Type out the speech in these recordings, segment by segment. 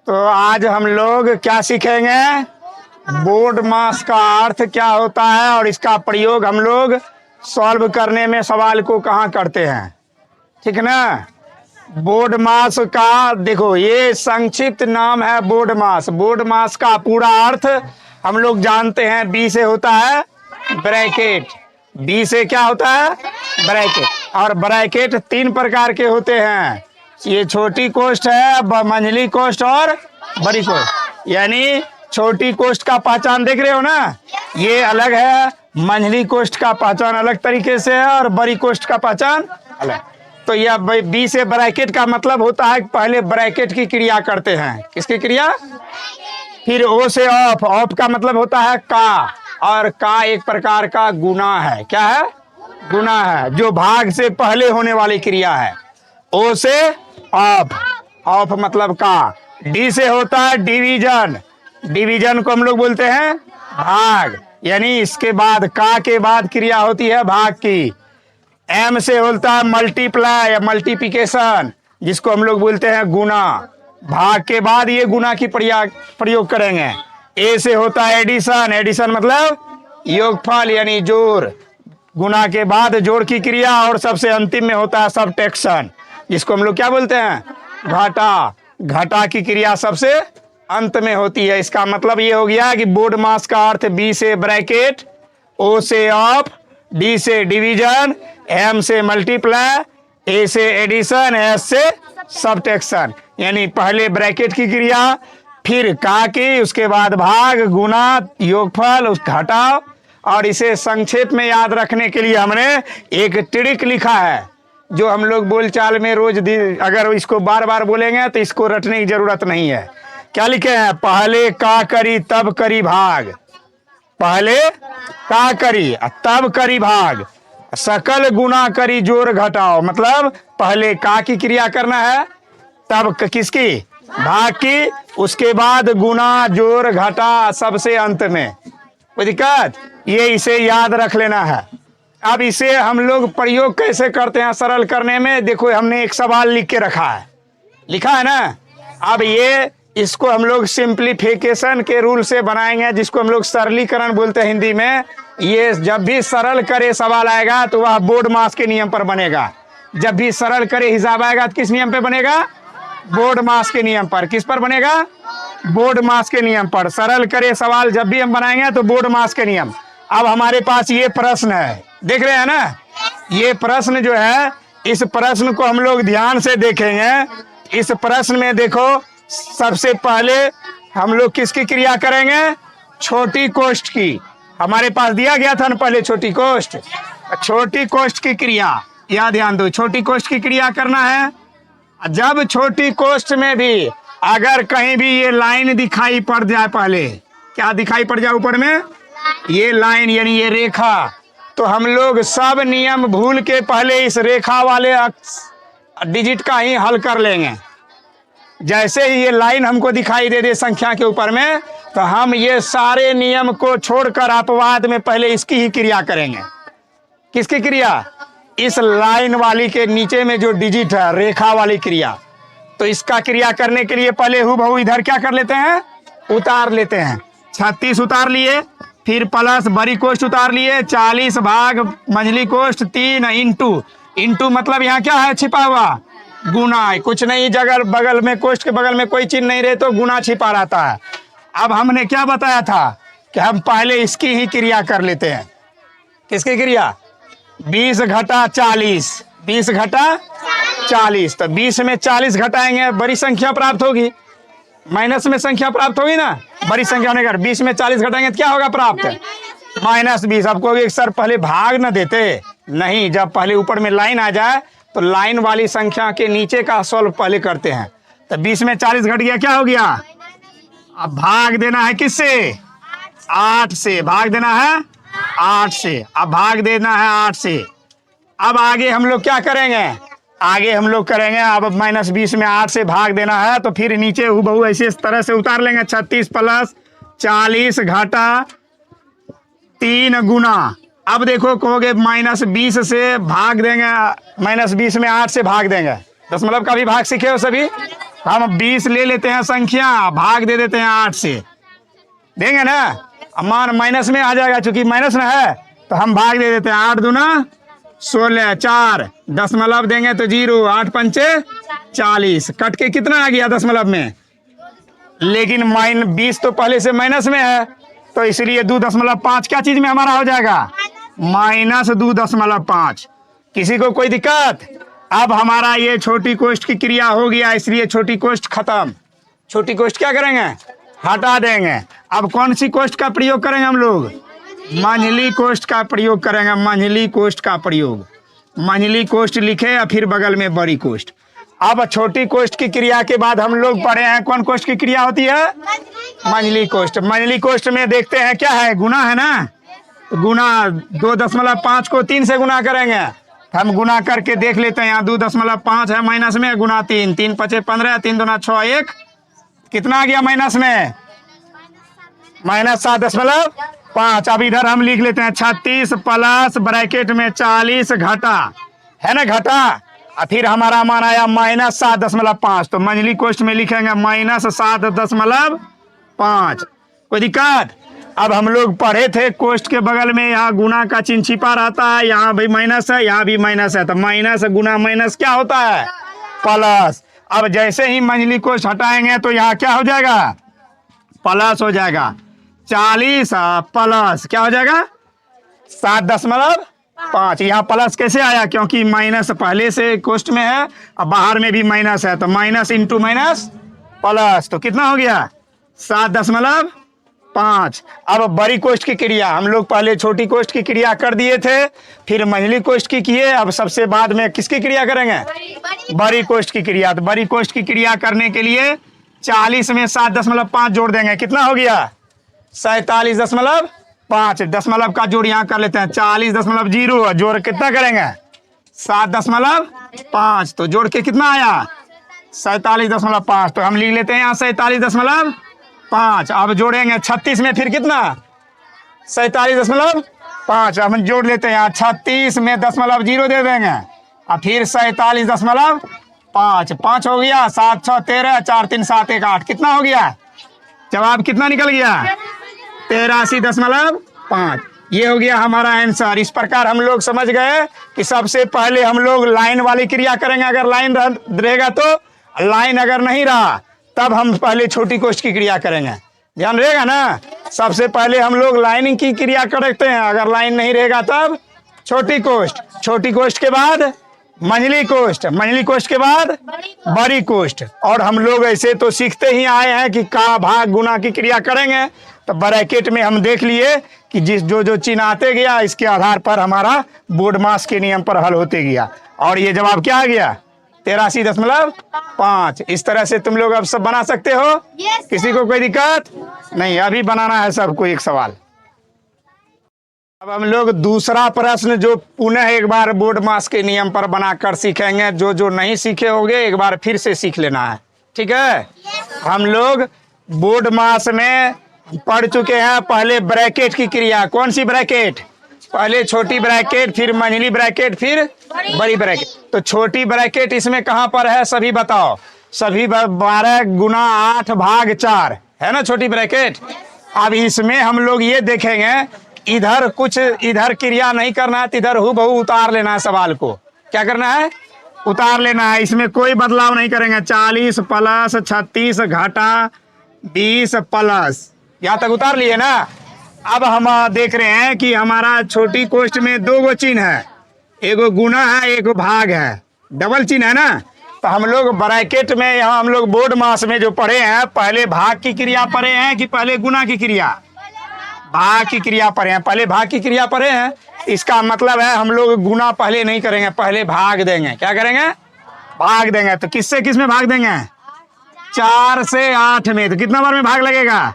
तो आज हम लोग क्या सीखेंगे, बोर्ड मास का अर्थ क्या होता है और इसका प्रयोग हम लोग सॉल्व करने में सवाल को कहाँ करते हैं। ठीक है ना। बोर्ड मास का देखो, ये संक्षिप्त नाम है बोर्ड मास। बोर्ड मास का पूरा अर्थ हम लोग जानते हैं, बी से होता है ब्रैकेट। बी से क्या होता है, ब्रैकेट। और ब्रैकेट तीन प्रकार के होते हैं, ये छोटी कोष्ठ है, मंझली कोष्ठ और बड़ी कोष्ठ। यानी छोटी कोष्ठ का पहचान देख रहे हो ना, ये अलग है, मंझली कोष्ठ का पहचान अलग तरीके से है और बड़ी कोष्ठ का पहचान अलग। तो यह बी से ब्रैकेट का मतलब होता है पहले ब्रैकेट की क्रिया करते हैं। किसकी क्रिया? फिर ओ से ऑफ। ऑफ का मतलब होता है का, और का एक प्रकार का गुना है। क्या है? गुना है, जो भाग से पहले होने वाली क्रिया है। ओ से ऑफ। ऑफ मतलब का। डी से होता है डिवीजन। डिवीजन को हम लोग बोलते हैं भाग, यानी इसके बाद का के बाद क्रिया होती है भाग की। एम से होता है मल्टीप्लाई या मल्टीप्लिकेशन, जिसको हम लोग बोलते हैं गुना। भाग के बाद ये गुना की प्रयोग करेंगे। ए से होता है एडिशन। एडिशन मतलब योगफल यानी जोड़। गुना के बाद जोड़ की क्रिया। और सबसे अंतिम में होता है सबट्रैक्शन, जिसको हम लोग क्या बोलते हैं, घटा। घटा की क्रिया सबसे अंत में होती है। इसका मतलब ये हो गया कि बोर्ड मास का अर्थ बी से ब्रैकेट, ओ से ऑफ, डी से डिवीजन, एम से मल्टीप्लाई, ए से एडिशन, एस से सबट्रैक्शन। यानी पहले ब्रैकेट की क्रिया, फिर का की, उसके बाद भाग, गुना, योगफल, उस घटाव। और इसे संक्षेप में याद रखने के लिए हमने एक ट्रिक लिखा है, जो हम लोग बोलचाल में रोज अगर इसको बार बार बोलेंगे तो इसको रटने की जरूरत नहीं है। क्या लिखे हैं? पहले का करी तब करी भाग। पहले का करी तब करी भाग। सकल गुना करी जोड़ घटाओ। मतलब पहले का की क्रिया करना है, तब किसकी? भाग की, उसके बाद गुना जोड़ घटा सबसे अंत में। कोई दिक्कत? ये इसे याद रख लेना है। अब इसे हम लोग प्रयोग कैसे करते हैं सरल करने में, देखो हमने एक सवाल लिख के रखा है, लिखा है ना। अब ये इसको हम लोग सिंप्लीफिकेशन के रूल से बनाएंगे, जिसको हम लोग सरलीकरण बोलते हैं हिंदी में। ये जब भी सरल करे सवाल आएगा तो वह बोर्ड मास के नियम पर बनेगा। जब भी सरल करे हिसाब आएगा तो किस नियम पे बनेगा? बोर्ड मास के नियम पर। किस पर बनेगा? बोर्ड मास के नियम पर। सरल करे सवाल जब भी हम बनाएंगे तो बोर्ड मास के नियम। अब हमारे पास ये प्रश्न है, देख रहे हैं ना। ये प्रश्न जो है, इस प्रश्न को हम लोग ध्यान से देखेंगे। इस प्रश्न में देखो, सबसे पहले हम लोग किसकी क्रिया करेंगे? छोटी कोष्ठ की। हमारे पास दिया गया था ना पहले छोटी कोष्ठ। छोटी कोष्ठ की क्रिया, यह ध्यान दो, छोटी कोष्ठ की क्रिया करना है। जब छोटी कोष्ठ में भी अगर कहीं भी ये लाइन दिखाई पड़ जाए, पहले क्या दिखाई पड़ जाए ऊपर में? ये लाइन यानी ये रेखा। तो हम लोग सब नियम भूल के पहले इस रेखा वाले डिजिट का ही हल कर लेंगे। जैसे ही ये लाइन हमको दिखाई दे संख्या के ऊपर में, तो हम ये सारे नियम को छोड़कर अपवाद में पहले इसकी ही क्रिया करेंगे। किसकी क्रिया? इस लाइन वाली के नीचे में जो डिजिट है, रेखा वाली क्रिया। तो इसका क्रिया करने के लिए पहले हुबहू इधर क्या कर लेते हैं? उतार लेते हैं। 36 उतार लिए, फिर प्लस बड़ी कोष्ठ उतार लिए, 40 भाग मंझली कोष्ठ 3 इंटू मतलब यहाँ क्या है छिपा हुआ? गुना। कुछ नहीं, जगह बगल में कोष्ठ के बगल में कोई चिन्ह नहीं रहे तो गुना छिपा रहता है। अब हमने क्या बताया था कि हम पहले इसकी ही क्रिया कर लेते हैं। किसकी क्रिया? 20 घटा 40। 20 घटा 40, तो 20 में 40 घटाएंगे, बड़ी संख्या प्राप्त होगी। माइनस में संख्या प्राप्त होगी ना, बड़ी संख्या होने का 20 में 40 घटाएंगे तो क्या होगा प्राप्त? -20। आपको एक सर पहले भाग न देते नहीं, जब पहले ऊपर में लाइन आ जाए तो लाइन वाली संख्या के नीचे का सॉल्व पहले करते हैं। तो 20 में 40 घट गया, क्या हो गया? अब भाग देना है किससे? 8 से। भाग देना है 8 से। अब भाग देना है 8 से। अब आगे हम लोग क्या करेंगे? आगे हम लोग करेंगे, अब -20 में 8 से भाग देना है, तो फिर नीचे हुबहू ऐसे इस तरह से उतार लेंगे। 36 प्लस 40 घटा 3 गुना। अब देखो कहोगे -20 से भाग देंगे, -20 में 8 से भाग देंगे। दशमलव का भी भाग सीखे हो सभी? हम 20 ले लेते हैं संख्या, भाग दे देते हैं 8 से, देंगे ना। अब मान माइनस में आ जाएगा, चूंकि माइनस ना है तो हम भाग दे देते हैं। 8 दूना 16, 4 दशमलव देंगे तो 0, 8 पंचे 40, कट के कितना आ गया दशमलव में, लेकिन -20 तो पहले से माइनस में है, तो इसलिए 2.5 क्या चीज में हमारा हो जाएगा, -2.5। किसी को कोई दिक्कत? अब हमारा ये छोटी कोष्ठ की क्रिया हो गया, इसलिए छोटी कोष्ठ खत्म। छोटी कोष्ठ क्या करेंगे, हटा देंगे। अब कौन सी कोष्ठ का प्रयोग करेंगे हम लोग, मंझली कोष्ठ का प्रयोग करेंगे। मंझली कोष्ठ का प्रयोग, मंझली कोष्ठ लिखे या फिर बगल में बड़ी कोष्ठ। अब छोटी कोष्ठ की क्रिया के बाद हम लोग पढ़े हैं कौन कोष्ठ की क्रिया होती है, मंझली कोष्ठ। मंझली कोष्ठ में देखते हैं क्या है, गुना है ना, तो गुना 2.5 को 3 से गुना करेंगे। हम गुना करके देख लेते हैं, यहाँ 2.5 है माइनस में, गुना 3, 3 पचे 15, 3 दूना 6, 1 कितना आ गया माइनस में, -7.5। अब इधर हम लिख लेते हैं 36 प्लस ब्रैकेट में 40 घटा, है ना घटा, और फिर हमारा मान आया -7.5। तो मंझली कोष्ठ में लिखेंगे -7.5। कोई दिक्कत? अब हम लोग पढ़े थे कोष्ठ के बगल में यहाँ गुना का चिन्ह छिपा रहता है, यहाँ भी माइनस है, यहाँ भी माइनस है, तो माइनस गुना माइनस क्या होता है, प्लस। अब जैसे ही मंझली कोष्ठ हटाएंगे तो यहाँ क्या हो जाएगा, प्लस हो जाएगा। 40 प्लस क्या हो जाएगा, 7.5। यहाँ प्लस कैसे आया, क्योंकि माइनस पहले से कोष्ठ में है, अब बाहर में भी माइनस है, तो माइनस इंटू माइनस प्लस, तो कितना हो गया 7.5। अब बड़ी कोष्ठ की क्रिया, हम लोग पहले छोटी कोष्ठ की क्रिया कर दिए थे, फिर मंझली कोष्ठ की किए, अब सबसे बाद में किसकी क्रिया करेंगे, बड़ी कोष्ठ की क्रिया। तो बड़ी कोष्ठ की क्रिया करने के लिए 40 में 7.5 जोड़ देंगे, कितना हो गया 47.5। दशमलव का जोड़ यहाँ कर लेते हैं, 40.0, जोड़ कितना करेंगे 7.5, तो जोड़ के कितना आया 47.5। तो हम लिख लेते हैं यहाँ 47.5। अब जोड़ेंगे 36 में, फिर कितना 47.5। अब हम जोड़ लेते हैं यहाँ 36 में 0.0 दे देंगे, और फिर 47.5, 5 हो गया, 7 6 13, 4 3 7 1 8, कितना हो गया, जवाब कितना निकल गया 83.5। ये हो गया हमारा आंसर। इस प्रकार हम लोग समझ गए कि सबसे पहले हम लोग लाइन वाली क्रिया करेंगे, अगर लाइन रहेगा तो, लाइन अगर नहीं रहा तब हम पहले छोटी कोष्ठ की क्रिया करेंगे, ध्यान रहेगा ना। सबसे पहले हम लोग लाइनिंग की क्रिया करते हैं, अगर लाइन नहीं रहेगा तब छोटी कोष्ठ, छोटी कोष्ठ के बाद मंझली कोष्ठ, मंझली कोष्ठ के बाद बड़ी कोष्ठ। और हम लोग ऐसे तो सीखते ही आए हैं कि का भाग गुना की क्रिया करेंगे, तो ब्रैकेट में हम देख लिए कि जिस जो चिन्ह आते गया, इसके आधार पर हमारा बोर्ड मास के नियम पर हल होते गया, और ये जवाब क्या आ गया 83.5। इस तरह से तुम लोग अब सब बना सकते हो, किसी को कोई दिक्कत नहीं। अभी बनाना है सबको एक सवाल। अब हम लोग दूसरा प्रश्न जो पुनः एक बार बोर्ड मास के नियम पर बनाकर सीखेंगे, जो नहीं सीखे होंगे एक बार फिर से सीख लेना है, ठीक है। हम लोग बोर्ड मास में पढ़ चुके हैं पहले ब्रैकेट की क्रिया, कौन सी ब्रैकेट, पहले छोटी ब्रैकेट, फिर मंझली ब्रैकेट, फिर बड़ी ब्रैकेट। तो छोटी ब्रैकेट इसमें कहाँ पर है सभी बताओ, सभी 12 गुना 8 भाग 4 है ना छोटी ब्रैकेट। अब इसमें हम लोग ये देखेंगे, इधर कुछ इधर क्रिया नहीं करना है, इधर हूबहू उतार लेना है, सवाल को क्या करना है, उतार लेना है। इसमें कोई बदलाव नहीं करेंगे। 40 प्लस 36 घटा 20 प्लस, यहाँ तक उतार लिए ना। अब हम देख रहे हैं कि हमारा छोटी कोष्ठ में 2 गो चिन्ह है, एगो गुना है, एगो भाग है, डबल चिन्ह है ना। तो हम लोग ब्रैकेट में यहाँ हम लोग बोर्ड मास में जो पढ़े हैं, पहले भाग की क्रिया पढ़े हैं कि पहले गुना की क्रिया, भाग की क्रिया पढ़े हैं, पहले भाग की क्रिया पढ़े हैं। इसका मतलब है हम लोग गुना पहले नहीं करेंगे, पहले भाग देंगे। क्या करेंगे, भाग देंगे। तो किससे किस में भाग देंगे, 4 से 8 में। तो कितना बार में भाग लगेगा,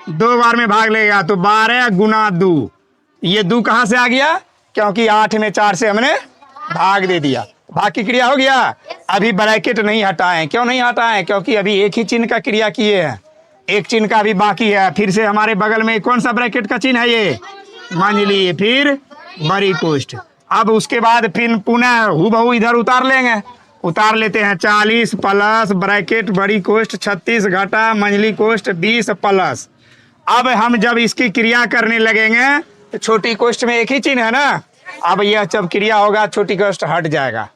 2 बार में भाग लगेगा। तो 12 गुना 2, ये 2 कहाँ से आ गया, क्योंकि 8 में 4 से हमने भाग दे दिया, भाग की क्रिया हो गया। अभी ब्रैकेट नहीं हटाएं, क्यों नहीं हटाएं, क्योंकि अभी एक ही चिन्ह का क्रिया किए हैं, एक चिन्ह का अभी बाकी है। फिर से हमारे बगल में कौन सा ब्रैकेट का चिन्ह है, ये मंझली, फिर बड़ी कोष्ठ। अब उसके बाद फिर पुनः हूबहू इधर उतार लेंगे, उतार लेते हैं 40 प्लस ब्रैकेट बड़ी कोष्ठ 36 घटा मंझली कोष्ठ 20 प्लस। अब हम जब इसकी क्रिया करने लगेंगे तो छोटी कोष्ठ में एक ही चिन्ह है ना, अब यह जब क्रिया होगा छोटी कोष्ठ हट जाएगा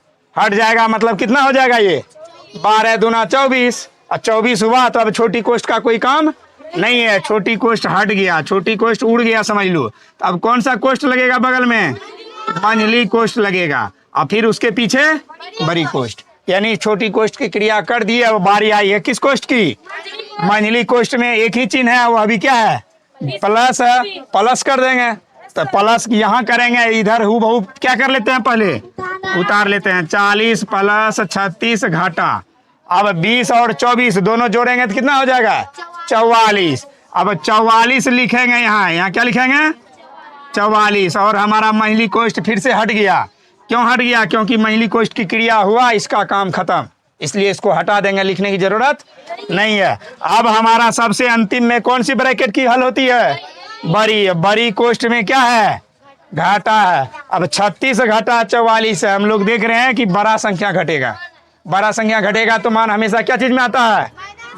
मतलब कितना हो जाएगा ये 12 दूना 24 और 24 हुआ तो अब छोटी कोष्ठ का कोई काम नहीं है, छोटी कोष्ठ हट गया, छोटी कोष्ठ उड़ गया समझ लो। तो अब कौन सा कोष्ठ लगेगा बगल में, मंझली कोष्ठ लगेगा और फिर उसके पीछे बड़ी कोष्ठ, यानी छोटी कोष्ठ की क्रिया कर दी है। वो बारी आई है किस कोष्ठ की, मंझली कोष्ठ में एक ही चिन्ह है, वो अभी क्या है प्लस है, प्लस कर देंगे। तो प्लस यहाँ करेंगे, इधर हु बहु क्या कर लेते हैं पहले उतार लेते हैं 40 प्लस 36 घाटा। अब 20 और 24 दोनों जोड़ेंगे तो कितना हो जाएगा 44। अब 44 लिखेंगे, यहाँ क्या लिखेंगे 44। और हमारा मंझली कोष्ठ फिर से हट गया, क्यों हट गया, क्योंकि मंझली कोष्ठ की क्रिया हुआ, इसका काम खत्म, इसलिए इसको हटा देंगे, लिखने की जरूरत नहीं है। अब हमारा सबसे अंतिम में कौन सी ब्रैकेट की हल होती है, बड़ी कोष्ठ में क्या है घाटा है। अब 36 घटा 44 है, हम लोग देख रहे हैं कि बड़ा संख्या घटेगा तो मान हमेशा क्या चीज में आता है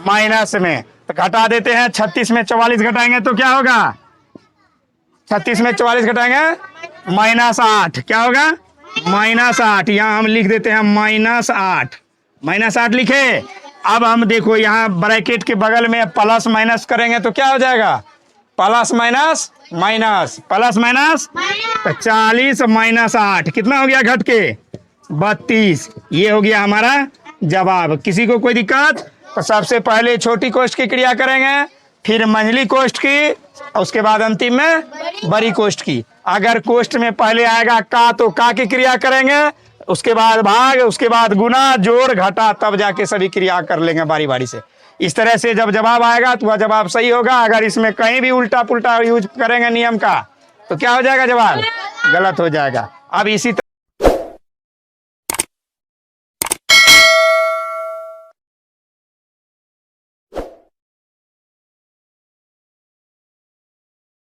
माइनस में, तो घटा देते हैं 36 में 44 घटाएंगे तो क्या होगा 36 में 44 घटाएंगे -8, क्या होगा -8। यहाँ हम लिख देते हैं -8 लिखे। अब हम देखो यहाँ ब्रैकेट के बगल में प्लस माइनस करेंगे तो क्या हो जाएगा प्लस माइनस तो 40 -8 कितना हो गया घट के 32। ये हो गया हमारा जवाब। किसी को कोई दिक्कत, तो सबसे पहले छोटी कोष्ठ की क्रिया करेंगे, फिर मंझली कोष्ठ की, उसके बाद अंतिम में बड़ी कोष्ठ की। अगर कोष्ठ में पहले आएगा का तो का की क्रिया करेंगे, उसके बाद भाग, उसके बाद गुना जोड़ घटा, तब जाके सभी क्रिया कर लेंगे बारी बारी से। इस तरह से जब जवाब आएगा तो वह जवाब सही होगा। अगर इसमें कहीं भी उल्टा पुल्टा यूज करेंगे नियम का तो क्या हो जाएगा जवाब गलत हो जाएगा। अब इसी